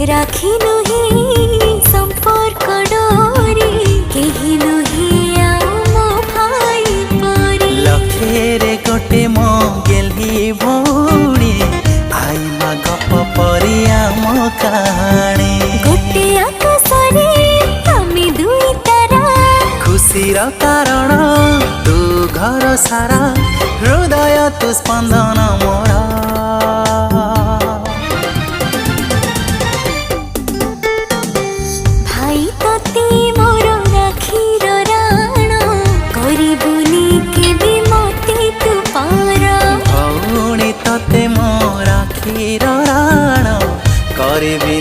राखी नुहे संपर्क डोरी केही नुहे मो भाई परी लखेरे गोटे मो गेली भौणी आई मा गप परी आम कहानी गोटे आकाशरे आमे दुई तारा खुशीर कारण तू घर सारा हृदय तू स्पंदन मोर भाई तते मोर राखीर राण करिबुनी केबे मते तू पार भौणी तते मो राखीर राण करबी